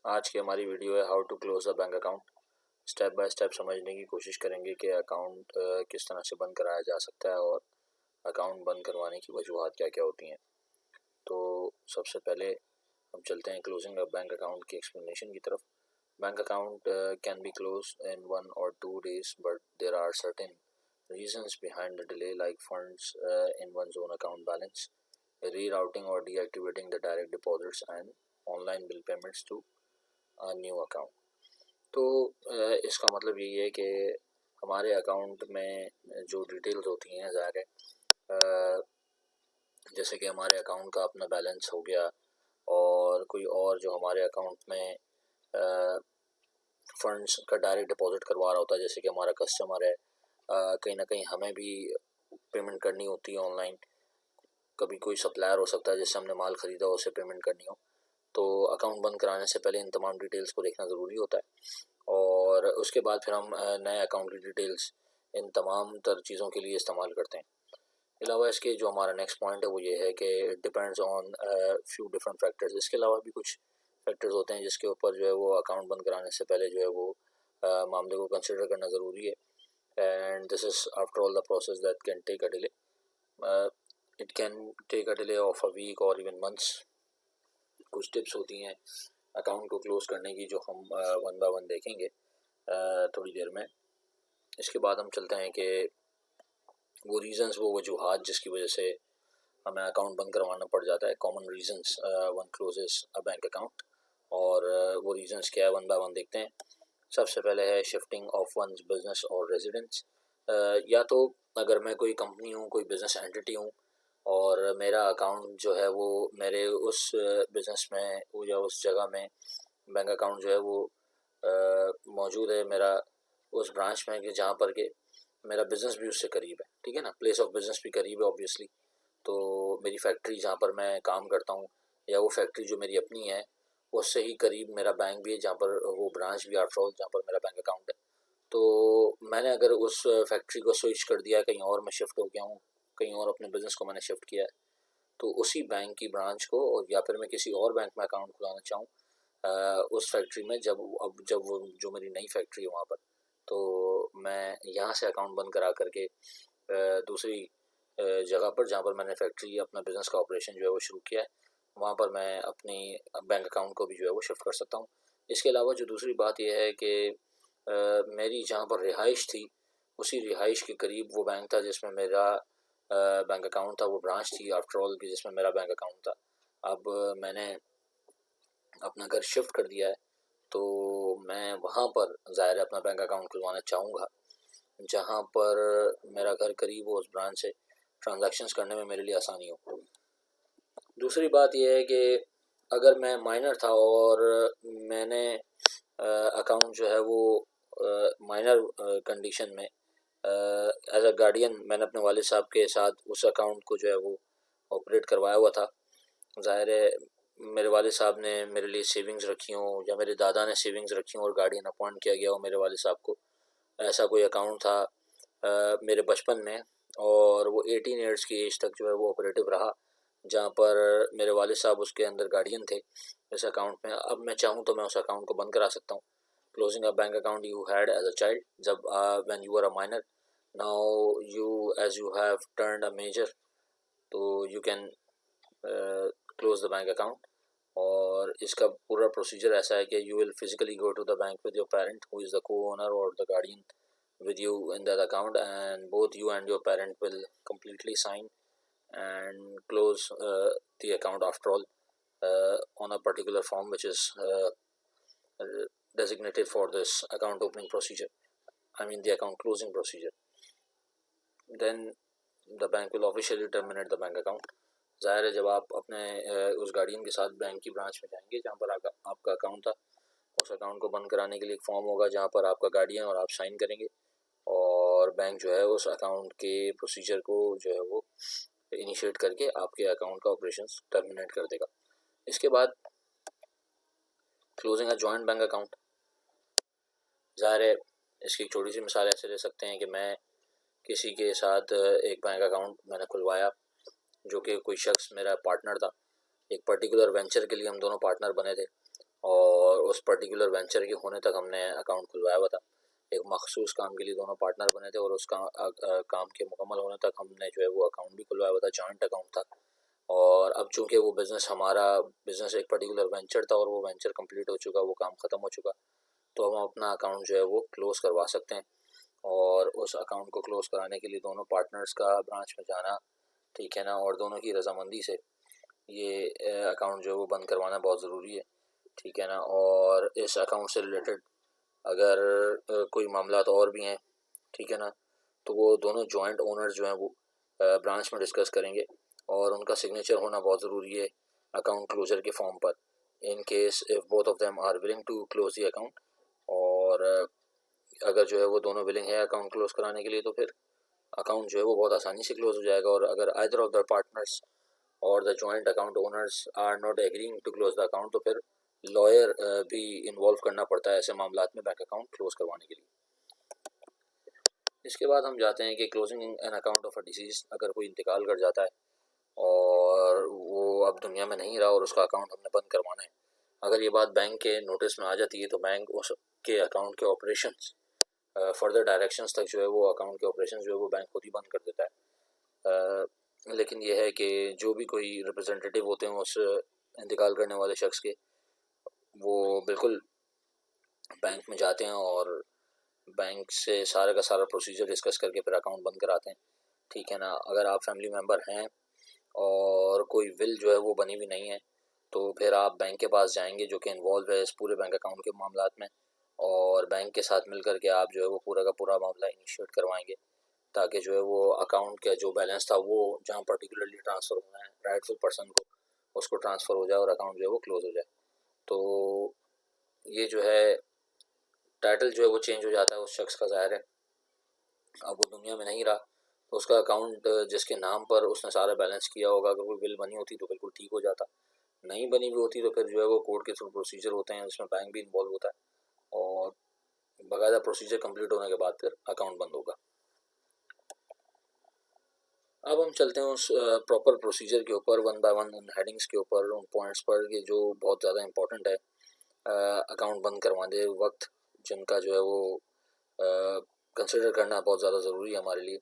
आज की हमारी वीडियो है how to close a bank account. Step by step समझने की कोशिश करेंगे कि अकाउंट किस तरह से बंद कराया जा सकता है और अकाउंट बंद करवाने की वजूहत क्या क्या होती हैं। तो सबसे पहले हम चलते हैं क्लोजिंग अ बैंक अकाउंट की एक्सप्लेनेशन की तरफ। Bank account can be close in 1 or 2 days, but there are certain reasons behind the delay, like funds in one's own account balance, rerouting or deactivating the direct deposits, and online bill payments to a new account. तो इसका मतलब यही है कि हमारे account में जो details होती हैं ज़ाहिर है, जैसे कि हमारे अकाउंट का अपना बैलेंस हो गया और कोई और जो हमारे अकाउंट में फंड्स का डायरेक्ट डिपॉजिट करवा रहा होता है, जैसे कि हमारा कस्टमर है, कहीं ना कहीं हमें भी पेमेंट करनी होती है ऑनलाइन। कभी कोई सप्लायर हो सकता है जिससे हमने माल ख़रीदा हो, उसे पेमेंट करनी हो, तो अकाउंट बंद कराने से पहले इन तमाम डिटेल्स को देखना ज़रूरी होता है और उसके बाद फिर हम नए अकाउंट की डिटेल्स इन तमाम तर चीज़ों के लिए इस्तेमाल करते हैं। अलावा इसके जो हमारा नेक्स्ट पॉइंट है वो ये है कि it depends on few different factors. इसके अलावा भी कुछ फैक्टर्स होते हैं जिसके ऊपर जो है वो अकाउंट बंद कराने से पहले जो है वो मामले को कंसिडर करना ज़रूरी है। And this is after all the process that can take a delay. It can take a delay of a week or even months. कुछ टिप्स होती हैं अकाउंट को क्लोज़ करने की जो हम वन बाय वन देखेंगे थोड़ी देर में। इसके बाद हम चलते हैं कि वो रीज़न्स, वो वजूहात जिसकी वजह से हमें अकाउंट बंद करवाना पड़ जाता है, common reasons one closes a bank account. और वो रीज़न्स क्या है वन बाय वन देखते हैं। सबसे पहले है शिफ्टिंग ऑफ वंस बिजनेस और रेजिडेंस। या तो अगर मैं कोई कंपनी हूँ, कोई बिज़नेस एंटिटी हूँ और मेरा अकाउंट जो है वो मेरे उस बिज़नेस में या उस जगह में बैंक अकाउंट जो है वो मौजूद है मेरा उस ब्रांच में कि जहाँ पर के मेरा बिज़नेस भी उससे करीब है, ठीक है ना, प्लेस ऑफ बिज़नेस भी करीब है ऑब्वियसली। तो मेरी फैक्ट्री जहाँ पर मैं काम करता हूँ या वो फैक्ट्री जो मेरी अपनी है उससे ही करीब मेरा बैंक भी है, जहाँ पर वो ब्रांच भी आफ्टर ऑल जहाँ पर मेरा बैंक अकाउंट है। तो मैंने अगर उस फैक्ट्री को स्विच कर दिया, कहीं और मैं शिफ्ट हो गया हूँ, कहीं और अपने बिज़नेस को मैंने शिफ्ट किया है, तो उसी बैंक की ब्रांच को और या फिर मैं किसी और बैंक में अकाउंट खुलाना चाहूँ उस फैक्ट्री में, जब वो जो मेरी नई फैक्ट्री है वहाँ पर, तो मैं यहाँ से अकाउंट बंद करा करके दूसरी जगह पर जहाँ पर मैंने फैक्ट्री अपना बिज़नेस का ऑपरेशन जो है वो शुरू किया है वहाँ पर मैं अपनी बैंक अकाउंट को भी जो है वो शिफ्ट कर सकता हूँ। इसके अलावा जो दूसरी बात यह है कि मेरी जहाँ पर रिहाइश थी उसी रिहाइश के करीब वो बैंक था जिसमें मेरा बैंक अकाउंट था, वो ब्रांच थी आफ्टर ऑल की जिसमें मेरा बैंक अकाउंट था। अब मैंने अपना घर शिफ्ट कर दिया है तो मैं वहाँ पर ज़ाहिर है अपना बैंक अकाउंट खुलवाना चाहूँगा जहाँ पर मेरा घर करीब हो उस ब्रांच से, ट्रांजैक्शंस करने में मेरे लिए आसानी हो। दूसरी बात यह है कि अगर मैं माइनर था और मैंने अकाउंट जो है वो माइनर कंडीशन में एज अ गार्डियन मैंने अपने वालिद साहब के साथ उस अकाउंट को जो है वो ऑपरेट करवाया हुआ था। ज़ाहिर है मेरे वालिद साहब ने मेरे लिए सेविंग्स रखी हों या मेरे दादा ने सेविंग्स रखी हों और गार्डियन अपॉइंट किया गया हो मेरे वालिद साहब को, ऐसा कोई अकाउंट था मेरे बचपन में और वो 18 ईयर्स की एज तक जो है वो ऑपरेटिव रहा, जहाँ पर मेरे वालिद साहब उसके अंदर गार्डियन थे इस अकाउंट में। अब मैं चाहूँ तो मैं उस अकाउंट को बंद करा सकता हूँ। Closing a bank account you had as a child, जब when you are a minor, now you as you have turned a major, तो you can close the bank account. और इसका पूरा प्रोसीजर ऐसा है कि you will physically go to the bank with your parent who is the co owner और the guardian with you in that account, and both you and your parent will completely sign and close the account after all on a particular form which is designated for this account opening procedure, I mean the account closing procedure. Then the bank will officially terminate the bank account. ज़ाहिर है जब आप अपने उस guardian के साथ bank की branch में जाएंगे जहाँ पर आपका अकाउंट था, उस अकाउंट को बंद कराने के लिए एक फॉर्म होगा जहाँ पर आपका गार्डियन और आप साइन करेंगे और बैंक जो है उस अकाउंट के प्रोसीजर को जो है वो इनिशिएट करके आपके अकाउंट का ऑपरेशन टर्मिनेट कर देगा। इसके बाद closing a joint bank account. ज़ाहिर है इसकी एक छोटी सी मिसाल ऐसे ले सकते हैं कि मैं किसी के साथ एक बैंक अकाउंट मैंने खुलवाया जो कि कोई शख्स मेरा पार्टनर था, एक पर्टिकुलर वेंचर के लिए हम दोनों पार्टनर बने थे और उस पर्टिकुलर वेंचर के होने तक हमने अकाउंट खुलवाया हुआ था। एक मखसूस काम के लिए दोनों पार्टनर बने थे और उस काम के मुकम्मल होने तक हमने जो है वो अकाउंट भी खुलवाया हुआ था, जॉइंट अकाउंट था। और अब चूँकि वो बिज़नेस एक पर्टिकुलर वेंचर था और वो वेंचर कंप्लीट हो चुका, वो काम ख़त्म हो चुका, तो हम अपना अकाउंट जो है वो क्लोज़ करवा सकते हैं। और उस अकाउंट को क्लोज़ कराने के लिए दोनों पार्टनर्स का ब्रांच में जाना, ठीक है ना, और दोनों की रजामंदी से ये अकाउंट जो है वो बंद करवाना बहुत ज़रूरी है, ठीक है ना। और इस अकाउंट से रिलेटेड अगर कोई मामला तो और भी हैं, ठीक है ना, तो वो दोनों जॉइंट ओनर्स जो हैं वो ब्रांच में डिस्कस करेंगे और उनका सिग्नेचर होना बहुत ज़रूरी है अकाउंट क्लोजर के फॉर्म पर, in case if both of them are willing to close the account. और अगर जो है वो दोनों विलिंग है अकाउंट क्लोज कराने के लिए, तो फिर अकाउंट जो है वो बहुत आसानी से क्लोज हो जाएगा। और अगर either of the partners or the joint account owners are not agreeing to close the account, तो फिर लॉयर भी इन्वॉल्व करना पड़ता है ऐसे मामलात में बैंक अकाउंट क्लोज करवाने के लिए। इसके बाद हम जाते हैं कि closing an account of a disease, अगर कोई इंतकाल कर जाता है और वो अब दुनिया में नहीं रहा और उसका अकाउंट हमने बंद करवाना है, अगर ये बात बैंक के नोटिस में आ जाती है तो बैंक उसके अकाउंट के ऑपरेशंस फर्दर डायरेक्शंस तक जो है वो अकाउंट के ऑपरेशंस जो है वो बैंक खुद ही बंद कर देता है। लेकिन यह है कि जो भी कोई रिप्रेजेंटेटिव होते हैं उस इंतकाल करने वाले शख्स के, वो बिल्कुल बैंक में जाते हैं और बैंक से सारा का सारा प्रोसीजर डिस्कस करके फिर अकाउंट बंद कराते हैं, ठीक है ना। अगर आप फैमिली मेम्बर हैं और कोई विल जो है वो बनी हुई नहीं है, तो फिर आप बैंक के पास जाएंगे जो कि इन्वॉल्व है इस पूरे बैंक अकाउंट के मामलात में, और बैंक के साथ मिल कर के आप जो है वो पूरा का पूरा मामला इनिशिएट करवाएंगे, ताकि जो है वो अकाउंट का जो बैलेंस था वो जहाँ पर्टिकुलरली ट्रांसफ़र होना है राइटफुल पर्सन को, उसको ट्रांसफ़र हो जाए और अकाउंट जो है वो क्लोज हो जाए। तो ये जो है टाइटल जो है वो चेंज हो जाता है उस शख्स का, ज़ाहिर है अब वो दुनिया में नहीं रहा, तो उसका अकाउंट जिसके नाम पर उसने सारा बैलेंस किया होगा, अगर कोई बिल बनी होती तो बिल्कुल ठीक हो जाता, नहीं बनी हुई होती तो फिर जो है वो कोर्ट के थ्रू प्रोसीजर होते हैं, उसमें बैंक भी इन्वॉल्व होता है और बाकायदा प्रोसीजर कंप्लीट होने के बाद फिर अकाउंट बंद होगा। अब हम चलते हैं उस प्रॉपर प्रोसीजर के ऊपर, वन बाय वन उन हेडिंग्स के ऊपर, उन पॉइंट्स पर कि जो बहुत ज़्यादा इंपॉर्टेंट है अकाउंट बंद करवाने वक्त, जिनका जो है वो कंसिडर करना बहुत ज़्यादा ज़रूरी है हमारे लिए।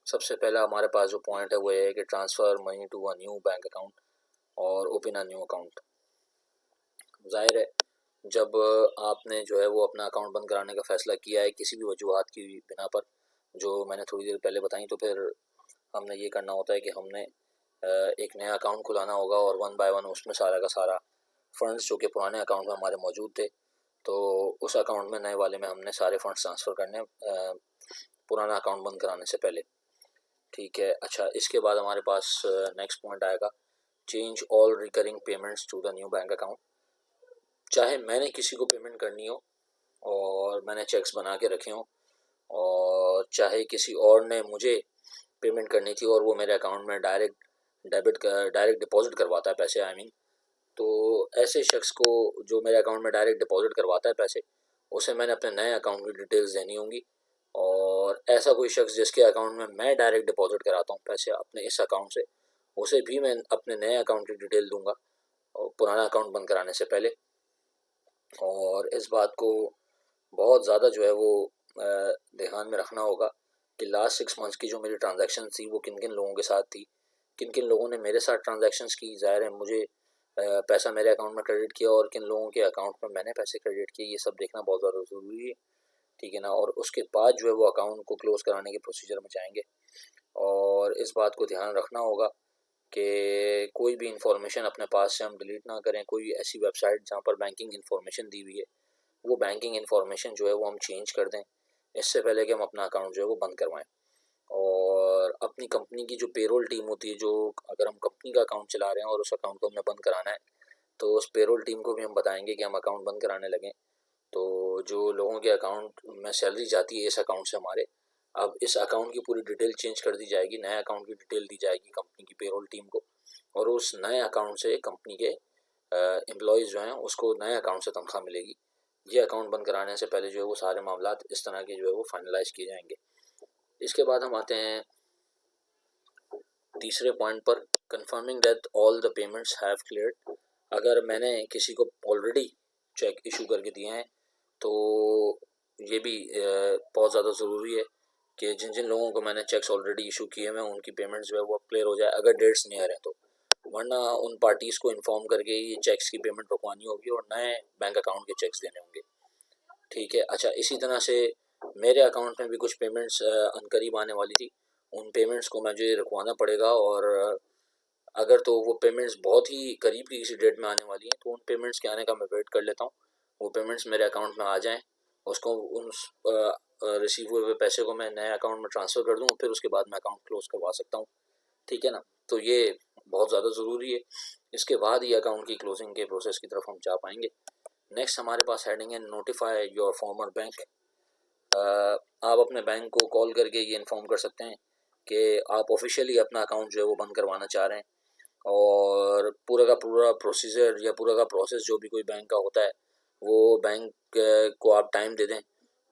सबसे पहला हमारे पास जो पॉइंट है वो ये है कि transfer money to a new bank account और ओपन अ न्यू अकाउंट। ज़ाहिर है जब आपने जो है वो अपना अकाउंट बंद कराने का फ़ैसला किया है किसी भी वजूहत की बिना पर, जो मैंने थोड़ी देर पहले बताई, तो फिर हमने ये करना होता है कि हमने एक नया अकाउंट खुलाना होगा और वन बाय वन उसमें सारा का सारा फ़ंड्स जो कि पुराने अकाउंट में हमारे मौजूद थे, तो उस अकाउंट में नए वाले में हमने सारे फंड्स ट्रांसफ़र करने पुराना अकाउंट बंद कराने से पहले, ठीक है। अच्छा, इसके बाद हमारे पास नेक्स्ट पॉइंट आएगा change all recurring payments to the new bank account. चाहे मैंने किसी को पेमेंट करनी हो और मैंने चेक्स बना के रखे हों, और चाहे किसी और ने मुझे पेमेंट करनी थी और वो मेरे अकाउंट में डायरेक्ट डिपॉजिट करवाता है पैसे, आई मीन, तो ऐसे शख्स को जो मेरे अकाउंट में डायरेक्ट डिपॉजिट करवाता है पैसे, उसे मैंने अपने नए अकाउंट की डिटेल्स देनी होंगी। और ऐसा कोई शख्स जिसके अकाउंट में मैं डायरेक्ट डिपॉजिट कराता हूँ पैसे अपने इस अकाउंट से, उसे भी मैं अपने नए अकाउंट की डिटेल दूंगा और पुराना अकाउंट बंद कराने से पहले। और इस बात को बहुत ज़्यादा जो है वो ध्यान में रखना होगा कि लास्ट 6 मंथ्स की जो मेरी ट्रांजैक्शन थी वो किन किन लोगों के साथ थी, किन किन लोगों ने मेरे साथ ट्रांजैक्शंस की, ज़ाहिर है मुझे पैसा मेरे अकाउंट में क्रेडिट किया और किन लोगों के अकाउंट में मैंने पैसे क्रेडिट किए, ये सब देखना बहुत ज़्यादा ज़रूरी है, ठीक है ना। और उसके बाद जो है वो अकाउंट को क्लोज़ कराने के प्रोसीजर में जाएंगे। और इस बात को ध्यान रखना होगा कि कोई भी इंफॉर्मेशन अपने पास से हम डिलीट ना करें, कोई ऐसी वेबसाइट जहाँ पर बैंकिंग इन्फॉर्मेशन दी हुई है वो बैंकिंग इन्फॉर्मेशन जो है वो हम चेंज कर दें इससे पहले कि हम अपना अकाउंट जो है वो बंद करवाएं। और अपनी कंपनी की जो पेरोल टीम होती है, जो अगर हम कंपनी का अकाउंट चला रहे हैं और उस अकाउंट को हमने बंद कराना है, तो उस पेरोल टीम को भी हम बताएंगे कि हम अकाउंट बंद कराने लगें। तो जो लोगों के अकाउंट में सैलरी जाती है इस अकाउंट से हमारे, अब इस अकाउंट की पूरी डिटेल चेंज कर दी जाएगी, नए अकाउंट की डिटेल दी जाएगी कंपनी की पेरोल टीम को, और उस नए अकाउंट से कंपनी के एम्प्लॉयज़ जो हैं उसको नए अकाउंट से तनख्वाह मिलेगी। ये अकाउंट बंद कराने से पहले जो है वो सारे मामला इस तरह के जो है वो फाइनलाइज किए जाएंगे। इसके बाद हम आते हैं तीसरे पॉइंट पर, confirming that all the payments have cleared. अगर मैंने किसी को ऑलरेडी चेक इशू करके दिए हैं। तो ये भी बहुत ज़्यादा ज़रूरी है कि जिन जिन लोगों को मैंने चेक्स ऑलरेडी इशू किए हैं उनकी पेमेंट्स जो है वो क्लियर हो जाए, अगर डेट्स नहीं आ रहे हैं तो, वरना उन पार्टीज़ को इन्फॉर्म करके ये चेक्स की पेमेंट रुकवानी होगी और नए बैंक अकाउंट के चेक्स देने होंगे। ठीक है। अच्छा, इसी तरह से मेरे अकाउंट में भी कुछ पेमेंट्स अनकरीब आने वाली थी, उन पेमेंट्स को मुझे रुकवाना पड़ेगा। और अगर तो वो पेमेंट्स बहुत ही करीब की किसी डेट में आने वाली हैं तो उन पेमेंट्स के आने का मैं वेट कर लेता हूँ, वो पेमेंट्स मेरे अकाउंट में आ जाएं, उसको उन रिसीव हुए हुए पैसे को मैं नए अकाउंट में ट्रांसफ़र कर दूँ, फिर उसके बाद मैं अकाउंट क्लोज़ करवा सकता हूँ। ठीक है ना। तो ये बहुत ज़्यादा ज़रूरी है, इसके बाद ही अकाउंट की क्लोजिंग के प्रोसेस की तरफ हम जा पाएंगे। नेक्स्ट हमारे पास हेडिंग है नोटिफाई योर फॉर्मर बैंक। आप अपने बैंक को कॉल करके ये इन्फॉर्म कर सकते हैं कि आप ऑफिशियली अपना अकाउंट जो है वो बंद करवाना चाह रहे हैं, और पूरा का पूरा प्रोसीजर या पूरा का प्रोसेस जो भी कोई बैंक का होता है वो बैंक को आप टाइम दे दें,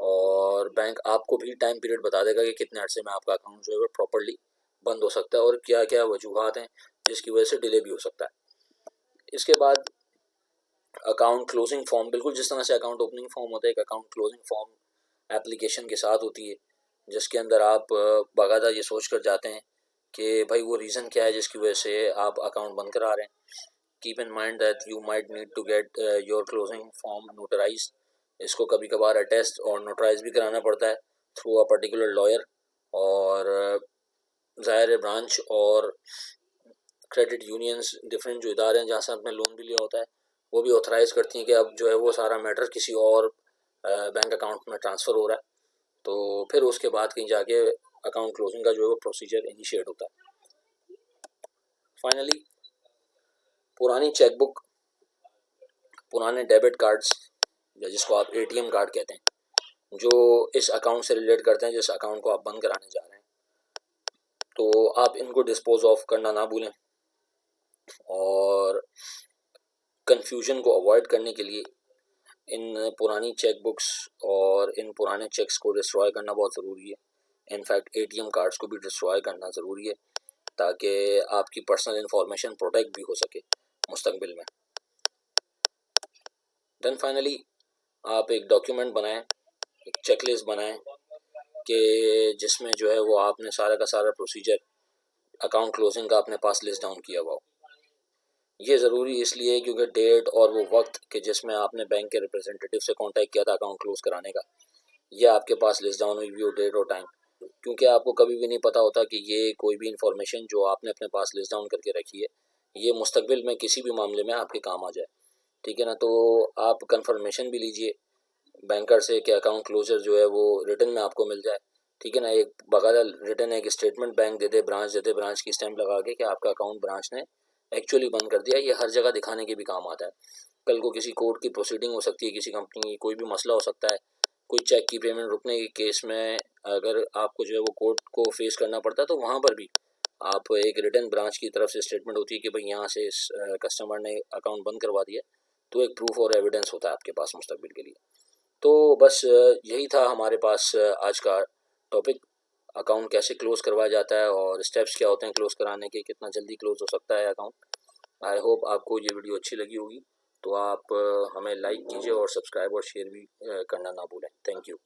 और बैंक आपको भी टाइम पीरियड बता देगा कि कितने अरसे में आपका अकाउंट जो है वो प्रॉपर्ली बंद हो सकता है और क्या क्या वजूहात हैं जिसकी वजह से डिले भी हो सकता है। इसके बाद अकाउंट क्लोजिंग फॉर्म, बिल्कुल जिस तरह से अकाउंट ओपनिंग फॉर्म होता है, एक अकाउंट क्लोजिंग फॉर्म एप्लीकेशन के साथ होती है, जिसके अंदर आप बाकायदा ये सोच कर जाते हैं कि भाई वो रीज़न क्या है जिसकी वजह से आप अकाउंट बंद करा रहे हैं। Keep in mind that you might need to get your closing form notarise. इसको कभी कभार अटेस्ट और नोटराइज भी कराना पड़ता है थ्रू अ पर्टिकुलर लॉयर, और ज़ाहिर ब्रांच और क्रेडिट यूनियंस, डिफरेंट जो इदारे हैं जहाँ से आपने लोन भी लिया होता है, वो भी ऑथराइज़ करती हैं कि अब जो है वो सारा मैटर किसी और बैंक अकाउंट में ट्रांसफ़र हो रहा है, तो फिर उसके बाद कहीं जाके अकाउंट क्लोजिंग का जो है वो प्रोसीजर इनिशिएट होता है। फाइनली पुरानी चेकबुक, पुराने डेबिट कार्ड्स या जिसको आप एटीएम कार्ड कहते हैं, जो इस अकाउंट से रिलेट करते हैं जिस अकाउंट को आप बंद कराने जा रहे हैं, तो आप इनको डिस्पोज ऑफ करना ना भूलें। और कन्फ्यूजन को अवॉइड करने के लिए इन पुरानी चेक बुक्स और इन पुराने चेक्स को डिस्ट्रॉय करना बहुत ज़रूरी है। इनफैक्ट एटीएम कार्ड्स को भी डिस्ट्रॉय करना ज़रूरी है ताकि आपकी पर्सनल इन्फॉर्मेशन प्रोटेक्ट भी हो सके मुस्तकबिल में। देन फाइनली आप एक डॉक्यूमेंट बनाएं, एक चेकलिस्ट बनाएं कि जिसमें जो है वो आपने सारा का सारा प्रोसीजर अकाउंट क्लोजिंग का अपने पास लिस्ट डाउन किया हुआ हो। ये ज़रूरी इसलिए है क्योंकि डेट और वो वक्त कि जिसमें आपने बैंक के रिप्रेजेंटेटिव से कांटेक्ट किया था अकाउंट क्लोज़ कराने का, ये आपके पास लिस्ट डाउन हुई हो डेट और टाइम, क्योंकि आपको कभी भी नहीं पता होता कि ये कोई भी इन्फॉर्मेशन जो आपने अपने पास लिस्ट डाउन करके रखी है ये मुस्तकबिल में किसी भी मामले में आपके काम आ जाए। ठीक है ना। तो आप कंफर्मेशन भी लीजिए बैंकर से कि अकाउंट क्लोजर जो है वो रिटन में आपको मिल जाए। ठीक है ना। एक बकायदा रिटन एक स्टेटमेंट बैंक दे दे, ब्रांच दे दे, ब्रांच की स्टैंप लगा के कि आपका अकाउंट ब्रांच ने एक्चुअली बंद कर दिया। ये हर जगह दिखाने के भी काम आता है। कल को किसी कोर्ट की प्रोसीडिंग हो सकती है, किसी कंपनी की कोई भी मसला हो सकता है, कोई चेक की पेमेंट रुकने के केस में अगर आपको जो है वो कोर्ट को फेस करना पड़ता है तो वहाँ पर भी आप एक रिटन ब्रांच की तरफ से स्टेटमेंट होती है कि भाई यहाँ से इस कस्टमर ने अकाउंट बंद करवा दिया, तो एक प्रूफ और एविडेंस होता है आपके पास मुस्तकबिल के लिए। तो बस यही था हमारे पास आज का टॉपिक, अकाउंट कैसे क्लोज़ करवाया जाता है और स्टेप्स क्या होते हैं क्लोज़ कराने के, कितना जल्दी क्लोज़ हो सकता है अकाउंट। आई होप आपको ये वीडियो अच्छी लगी होगी, तो आप हमें लाइक कीजिए और सब्सक्राइब और शेयर भी करना ना भूलें। Thank you.